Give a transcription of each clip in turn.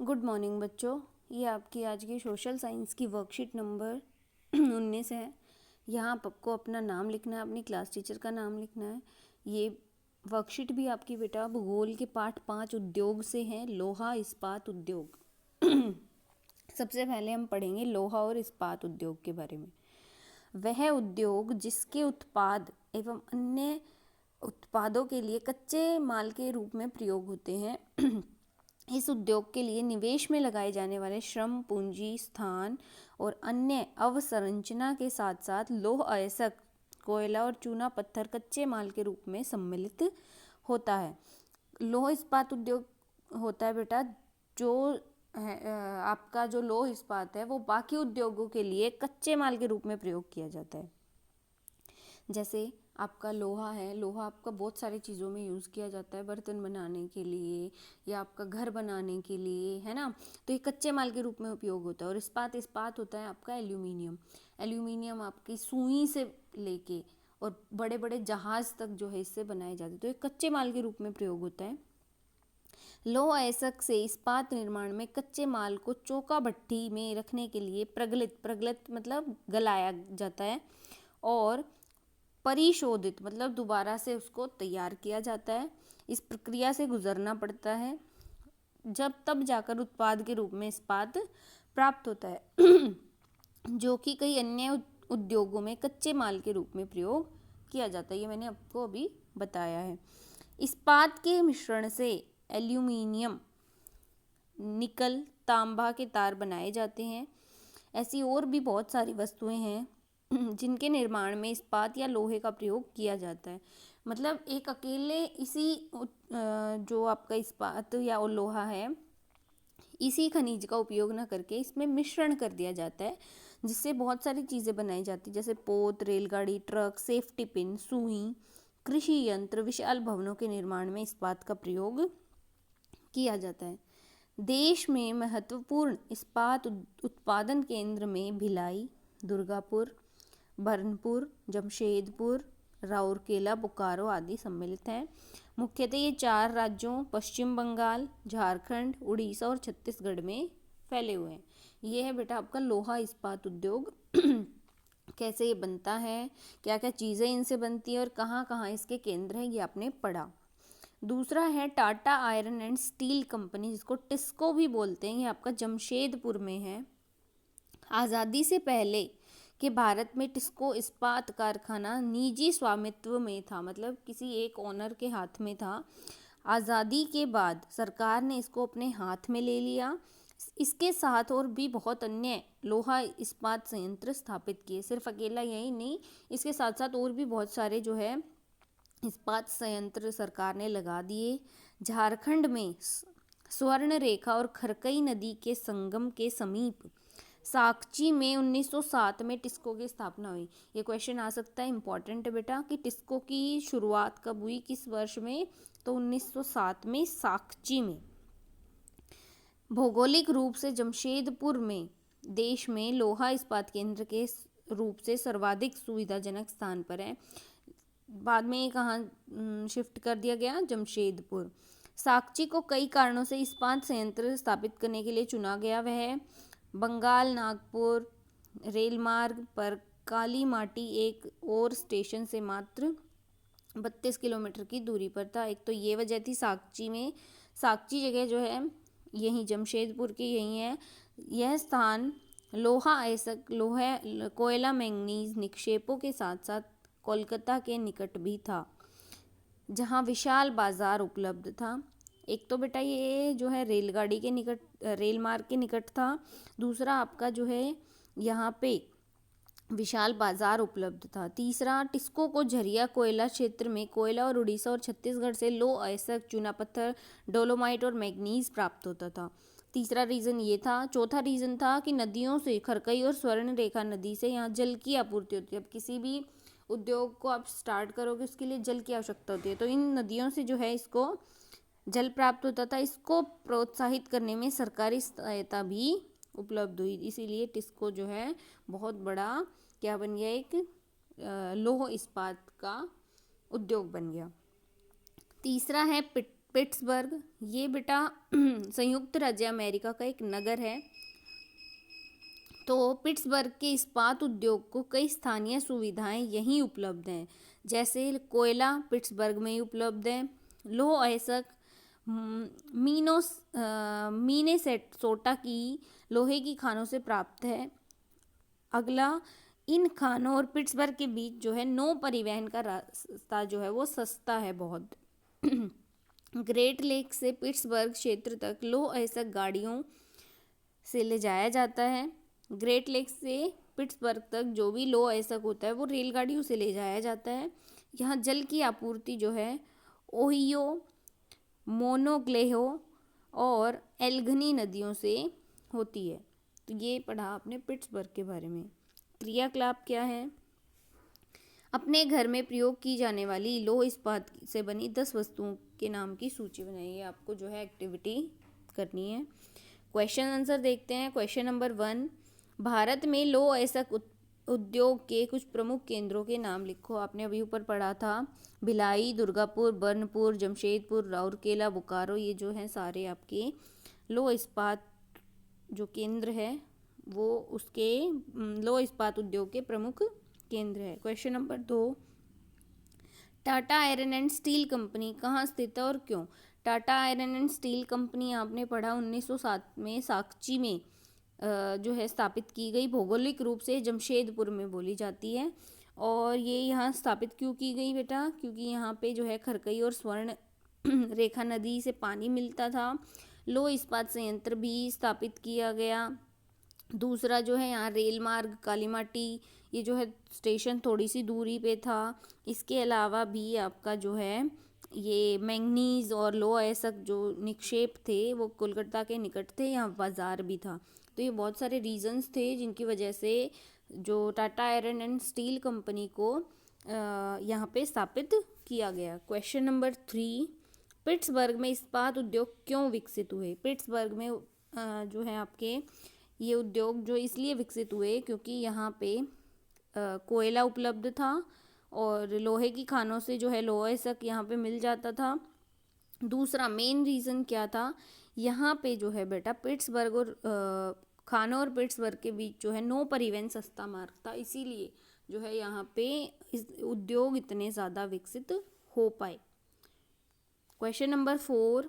Good morning बच्चों। ये आपकी आज की सोशल साइंस की वर्कशीट नंबर 19 है। यहाँ आपको अपना नाम लिखना है, अपनी क्लास टीचर का नाम लिखना है। ये वर्कशीट भी आपकी बेटा भूगोल के पाठ 5 उद्योग से है, लोहा इस्पात उद्योग। सबसे पहले हम पढ़ेंगे लोहा और इस्पात उद्योग के बारे में। वह उद्योग जिसके उत्पाद एवं अन्य उत्पादों के लिए कच्चे माल के रूप में प्रयोग होते हैं। इस उद्योग के लिए निवेश में लगाए जाने वाले श्रम, पूंजी, स्थान और अन्य अवसंरचना के साथ साथ लौह अयस्क, कोयला और चूना पत्थर कच्चे माल के रूप में सम्मिलित होता है। लौह इस्पात उद्योग होता है बेटा जो है आपका जो लौह इस्पात है वो बाकी उद्योगों के लिए कच्चे माल के रूप में प्रयोग किया जाता है। जैसे आपका लोहा है, लोहा आपका बहुत सारी चीज़ों में यूज़ किया जाता है, बर्तन बनाने के लिए या आपका घर बनाने के लिए, है ना। तो ये कच्चे माल के रूप में उपयोग होता है। और इस्पात होता है आपका एल्यूमिनियम। एल्यूमिनियम आपकी सुई से लेके और बड़े बड़े जहाज तक जो है इससे बनाए जाते हैं, तो ये कच्चे माल के रूप में प्रयोग होता है। लौह अयस्क से इस्पात निर्माण में कच्चे माल को चौका भट्टी में रखने के लिए प्रगलित मतलब गलाया जाता है और परिशोधित मतलब दोबारा से उसको तैयार किया जाता है। इस प्रक्रिया से गुजरना पड़ता है जब तब जाकर उत्पाद के रूप में इस्पात प्राप्त होता है जो कि कई अन्य उद्योगों में कच्चे माल के रूप में प्रयोग किया जाता है। ये मैंने आपको अभी बताया है। इस्पात के मिश्रण से एल्यूमिनियम, निकल, तांबा के तार बनाए जाते हैं। ऐसी और भी बहुत सारी वस्तुएं हैं जिनके निर्माण में इस्पात या लोहे का प्रयोग किया जाता है। मतलब एक अकेले इसी जो आपका इस्पात या लोहा है, इसी खनिज का उपयोग ना करके इसमें मिश्रण कर दिया जाता है जिससे बहुत सारी चीज़ें बनाई जाती है, जैसे पोत, रेलगाड़ी, ट्रक, सेफ्टी पिन, सुई, कृषि यंत्र, विशाल भवनों के निर्माण में इस्पात का प्रयोग किया जाता है। देश में महत्वपूर्ण इस्पात उत्पादन केंद्र में भिलाई, दुर्गापुर, बर्नपुर, जमशेदपुर, राउरकेला, बोकारो आदि सम्मिलित हैं। मुख्यतः ये 4 राज्यों पश्चिम बंगाल, झारखंड, उड़ीसा और छत्तीसगढ़ में फैले हुए हैं। ये है बेटा आपका लोहा इस्पात उद्योग। कैसे ये बनता है, क्या क्या चीज़ें इनसे बनती हैं और कहाँ कहाँ इसके केंद्र हैं, ये आपने पढ़ा। दूसरा है Tata iron and steel company, जिसको टिस्को भी बोलते हैं। ये आपका जमशेदपुर में है। आज़ादी से पहले के भारत में टिस्को इस्पात कारखाना निजी स्वामित्व में था, मतलब किसी एक ओनर के हाथ में था। आज़ादी के बाद सरकार ने इसको अपने हाथ में ले लिया। इसके साथ और भी बहुत अन्य लोहा इस्पात संयंत्र स्थापित किए। सिर्फ अकेला यही नहीं, इसके साथ साथ और भी बहुत सारे जो है इस्पात संयंत्र सरकार ने लगा दिए। झारखंड में स्वर्ण रेखा और खरकई नदी के संगम के समीप साकची में 1907 में टिस्को की स्थापना हुई। ये क्वेश्चन आ सकता है, इंपॉर्टेंट है बेटा, कि टिस्को की शुरुआत कब हुई, किस वर्ष में, तो 1907 में साकची में। भौगोलिक रूप से जमशेदपुर में देश में लोहा इस्पात केंद्र के रूप से सर्वाधिक सुविधाजनक स्थान पर है। बाद में ये कहाँ शिफ्ट कर दिया गया, जमशेदपुर। साकची को कई कारणों से इस्पात संयंत्र स्थापित करने के लिए चुना गया। वह बंगाल नागपुर रेल मार्ग पर काली माटी एक और स्टेशन से मात्र 32 किलोमीटर की दूरी पर था। एक तो ये वजह थी साकची में, साकची जगह जो है यहीं जमशेदपुर की यहीं है। यह स्थान लोहा अयस्क, लोहा, कोयला, मैंगनीज निक्षेपों के साथ साथ कोलकाता के निकट भी था, जहां विशाल बाजार उपलब्ध था। एक तो बेटा ये जो है रेलगाड़ी के निकट, रेल मार्ग के निकट था। दूसरा आपका जो है यहाँ पे विशाल बाजार उपलब्ध था। तीसरा, टिस्को को झरिया कोयला क्षेत्र में कोयला और उड़ीसा और छत्तीसगढ़ से लौह अयस्क, चूना पत्थर, डोलोमाइट और मैग्नीज प्राप्त होता था। तीसरा रीज़न ये था। चौथा रीज़न था कि नदियों से खरकई और स्वर्ण रेखा नदी से यहाँ जल की आपूर्ति होती है। अब किसी भी उद्योग को आप स्टार्ट करोगे उसके लिए जल की आवश्यकता होती है, तो इन नदियों से जो है इसको जल प्राप्त होता था। इसको प्रोत्साहित करने में सरकारी सहायता भी उपलब्ध हुई, इसीलिए टिस्को जो है बहुत बड़ा क्या बन गया, एक लौह इस्पात का उद्योग बन गया। तीसरा है पिट्सबर्ग, ये बेटा संयुक्त राज्य अमेरिका का एक नगर है। तो पिट्सबर्ग के इस्पात उद्योग को कई स्थानीय सुविधाएं यहीं उपलब्ध हैं, जैसे कोयला पिट्सबर्ग में ही उपलब्ध है, लौह अयस्क मिनेसोटा की लोहे की खानों से प्राप्त है। अगला, इन खानों और पिट्सबर्ग के बीच जो है नौ परिवहन का रास्ता जो है वो सस्ता है बहुत। ग्रेट लेक से पिट्सबर्ग क्षेत्र तक लौह अयस्क गाड़ियों से ले जाया जाता है। ग्रेट लेक से पिट्सबर्ग तक जो भी लौह अयस्क होता है वो रेलगाड़ियों से ले जाया जाता है। यहाँ जल की आपूर्ति जो है ओहियो, मोनोग्लेहो और एल्गनी नदियों से होती है। तो ये पढ़ा आपने पिट्सबर्ग के बारे में। क्रियाकलाप क्या है? अपने घर में प्रयोग की जाने वाली लौह इस्पात से बनी 10 वस्तुओं के नाम की सूची बनाइए। आपको जो है एक्टिविटी करनी है। क्वेश्चन आंसर देखते हैं। क्वेश्चन नंबर 1, भारत में लौह अयस्क उद्योग के कुछ प्रमुख केंद्रों के नाम लिखो। आपने अभी ऊपर पढ़ा था भिलाई, दुर्गापुर, बर्नपुर, जमशेदपुर, राउरकेला, बोकारो, ये जो हैं सारे आपके लौह इस्पात जो केंद्र है वो उसके लौह इस्पात उद्योग के प्रमुख केंद्र है। Question number 2, Tata iron and steel company कहाँ स्थित है और क्यों? Tata iron and steel company आपने पढ़ा 1907 में साक्ची में जो है स्थापित की गई। भौगोलिक रूप से जमशेदपुर में बोली जाती है। और ये यहाँ स्थापित क्यों की गई बेटा? क्योंकि यहाँ पे जो है खरकई और स्वर्ण रेखा नदी से पानी मिलता था। लौह इस्पात संयंत्र भी स्थापित किया गया। दूसरा जो है यहाँ रेल मार्ग कालीमाटी, ये जो है स्टेशन थोड़ी सी दूरी पे था। इसके अलावा भी आपका जो है ये मैंगनीज और लौह अयस्क जो निक्षेप थे वो कोलकाता के निकट थे, यहाँ बाजार भी था। तो ये बहुत सारे रीजंस थे जिनकी वजह से जो Tata iron and steel company को यहाँ पे स्थापित किया गया। क्वेश्चन नंबर 3, पिट्सबर्ग में इस्पात उद्योग क्यों विकसित हुए? पिट्सबर्ग में जो है आपके ये उद्योग जो इसलिए विकसित हुए क्योंकि यहाँ पे कोयला उपलब्ध था और लोहे की खानों से जो है लोहे तक यहाँ पे मिल जाता था। दूसरा मेन रीज़न क्या था? यहाँ पे जो है बेटा पिट्सबर्ग और खानों और पिट्सबर्ग के बीच जो है नौ परिवहन सस्ता मार्ग था, इसीलिए जो है यहाँ पे इस उद्योग इतने ज़्यादा विकसित हो पाए। क्वेश्चन नंबर 4,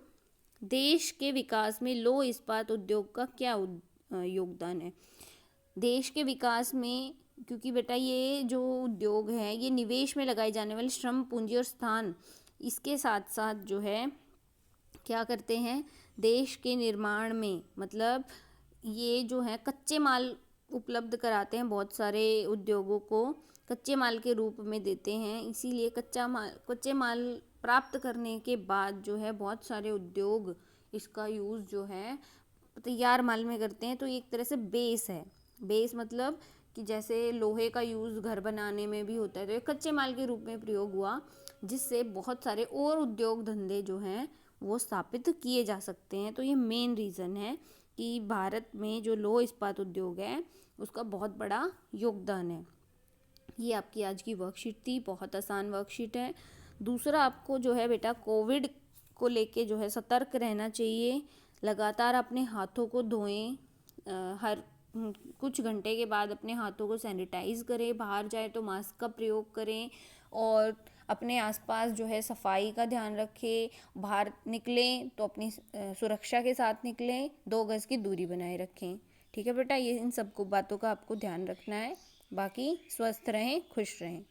देश के विकास में लौह इस्पात उद्योग का क्या योगदान है? देश के विकास में, क्योंकि बेटा ये जो उद्योग है ये निवेश में लगाए जाने वाले श्रम पूंजी और स्थान, इसके साथ साथ जो है क्या करते हैं देश के निर्माण में, मतलब ये जो है कच्चे माल उपलब्ध कराते हैं, बहुत सारे उद्योगों को कच्चे माल के रूप में देते हैं। इसीलिए कच्चे माल प्राप्त करने के बाद जो है बहुत सारे उद्योग इसका यूज़ जो है तैयार माल में करते हैं। तो ये एक तरह से बेस है। बेस मतलब कि जैसे लोहे का यूज़ घर बनाने में भी होता है, तो ये कच्चे माल के रूप में प्रयोग हुआ, जिससे बहुत सारे और उद्योग धंधे जो हैं वो स्थापित किए जा सकते हैं। तो ये मेन रीज़न है कि भारत में जो लौह इस्पात उद्योग है उसका बहुत बड़ा योगदान है। ये आपकी आज की वर्कशीट थी, बहुत आसान वर्कशीट है। दूसरा आपको जो है बेटा कोविड को लेके जो है सतर्क रहना चाहिए। लगातार अपने हाथों को धोएं, हर कुछ घंटे के बाद अपने हाथों को सैनिटाइज़ करें, बाहर जाए तो मास्क का प्रयोग करें और अपने आसपास जो है सफाई का ध्यान रखें। बाहर निकलें तो अपनी सुरक्षा के साथ निकलें, 2 गज की दूरी बनाए रखें। ठीक है बेटा, ये इन सब बातों का आपको ध्यान रखना है। बाकी स्वस्थ रहें, खुश रहें।